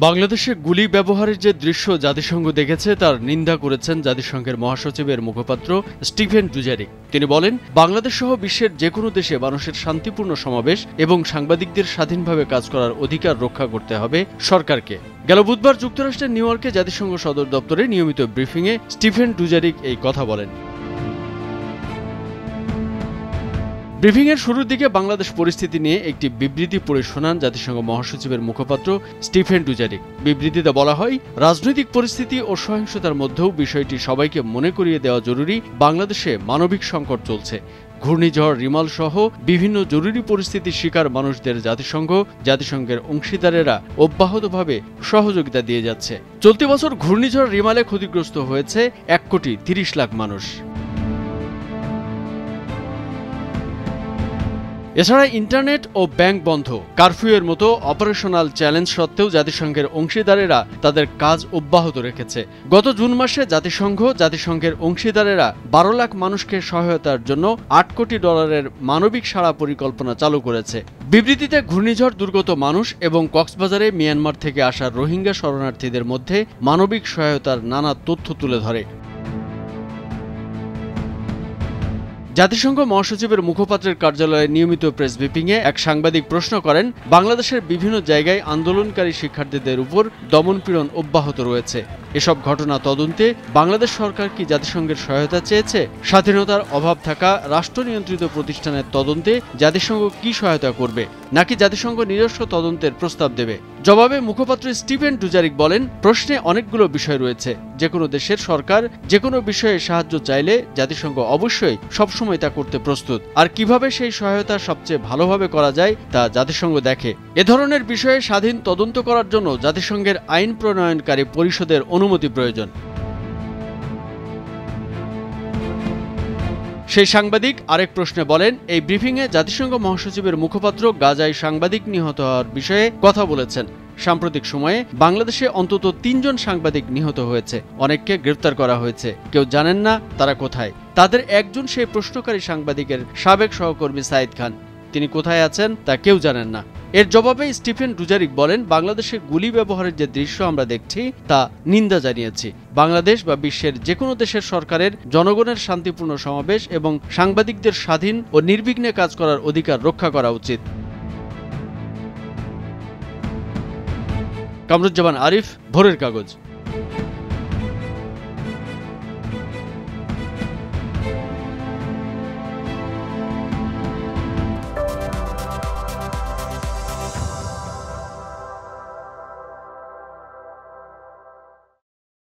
বাংলাদেশে গুলি ব্যবহারের যে দৃশ্য জাতিসংঘ দেখেছে তার নিন্দা করেছেন জাতিসংঘের মহাসচিবের মুখপাত্র স্টিফেন ডুজারিক। তিনি বলেন, বাংলাদেশ সহ বিশ্বের যে কোনো দেশে মানুষের শান্তিপূর্ণ সমাবেশ এবং সাংবাদিকদের স্বাধীনভাবে কাজ করার অধিকার রক্ষা করতে হবে সরকারকে। গেল বুধবার যুক্তরাষ্ট্রের নিউ ইয়র্কে জাতিসংঘ সদর দপ্তরে নিয়মিত ব্রিফিংয়ে স্টিফেন ডুজারিক এই কথা বলেন। ব্রিফিংয়ের শুরুর দিকে বাংলাদেশ পরিস্থিতি নিয়ে একটি বিবৃতি পড়ে শোনান জাতিসংঘ মহাসচিবের মুখপাত্র স্টিফেন ডুজারিক। বিবৃতিতে বলা হয়, রাজনৈতিক পরিস্থিতি ও সহিংসতার মধ্যেও বিষয়টি সবাইকে মনে করিয়ে দেওয়া জরুরি, বাংলাদেশে মানবিক সংকট চলছে। ঘূর্ণিঝড় রিমাল সহ বিভিন্ন জরুরি পরিস্থিতির শিকার মানুষদের জাতিসংঘের অংশীদারেরা অব্যাহতভাবে সহযোগিতা দিয়ে যাচ্ছে। চলতি বছর ঘূর্ণিঝড় রিমালে ক্ষতিগ্রস্ত হয়েছে 1,30,00,000 মানুষ। এছাড়া ইন্টারনেট ও ব্যাংক বন্ধ, কারফিউয়ের মতো অপারেশনাল চ্যালেঞ্জ সত্ত্বেও জাতিসংঘের অংশীদারেরা তাদের কাজ অব্যাহত রেখেছে। গত জুন মাসে জাতিসংঘের অংশীদারেরা 12 লাখ মানুষকে সহায়তার জন্য $8 কোটি মানবিক সাড়া পরিকল্পনা চালু করেছে। বিবৃতিতে ঘূর্ণিঝড় দুর্গত মানুষ এবং কক্সবাজারে মিয়ানমার থেকে আসা রোহিঙ্গা শরণার্থীদের মধ্যে মানবিক সহায়তার নানা তথ্য তুলে ধরে। জাতিসংঘ মহাসচিবের মুখপাত্রের কার্যালয়ে নিয়মিত প্রেস ব্রিফিংয়ে এক সাংবাদিক প্রশ্ন করেন, বাংলাদেশের বিভিন্ন জায়গায় আন্দোলনকারী শিক্ষার্থীদের উপর দমনপীড়ন অব্যাহত রয়েছে। এসব ঘটনা তদন্তে বাংলাদেশ সরকার কি জাতিসংঘের সহায়তা চেয়েছে? স্বাধীনতার অভাব থাকা রাষ্ট্রনিয়ন্ত্রিত প্রতিষ্ঠানের তদন্তে জাতিসংঘ কি সহায়তা করবে, নাকি জাতিসংঘ নিজস্ব তদন্তের প্রস্তাব দেবে? জবাবে মুখপাত্র স্টিফেন ডুজারিক বলেন, প্রশ্নে অনেকগুলো বিষয় রয়েছে। যে কোনো দেশের সরকার যে কোনো বিষয়ে সাহায্য চাইলে জাতিসংঘ অবশ্যই সবসময় তা করতে প্রস্তুত। আর কিভাবে সেই সহায়তা সবচেয়ে ভালোভাবে করা যায় তা জাতিসংঘ দেখে। এ ধরনের বিষয়ে স্বাধীন তদন্ত করার জন্য জাতিসংঘের আইন প্রণয়নকারী পরিষদের অনুমতি প্রয়োজন। সেই সাংবাদিক আরেক প্রশ্নে বলেন, এই ব্রিফিংয়ে জাতিসংঘ মহাসচিবের মুখপাত্র গাজায় সাংবাদিক নিহত হওয়ার বিষয়ে কথা বলেছেন। সাম্প্রতিক সময়ে বাংলাদেশে অন্তত 3 জন সাংবাদিক নিহত হয়েছে, অনেককে গ্রেফতার করা হয়েছে। কেউ জানেন না তারা কোথায়। তাদের একজন সেই প্রশ্নকারী সাংবাদিকের সাবেক সহকর্মী সাইদ খান। তিনি কোথায় আছেন তা কেউ জানেন না। এর জবাবে স্টিফেন ডুজারিক বলেন, বাংলাদেশে গুলি ব্যবহারের যে দৃশ্য আমরা দেখছি তা নিন্দা জানিয়েছি। বাংলাদেশ বা বিশ্বের যে কোনো দেশের সরকারের জনগণের শান্তিপূর্ণ সমাবেশ এবং সাংবাদিকদের স্বাধীন ও নির্বিঘ্নে কাজ করার অধিকার রক্ষা করা উচিত। কামরুজ্জামান আরিফ, ভোরের কাগজ।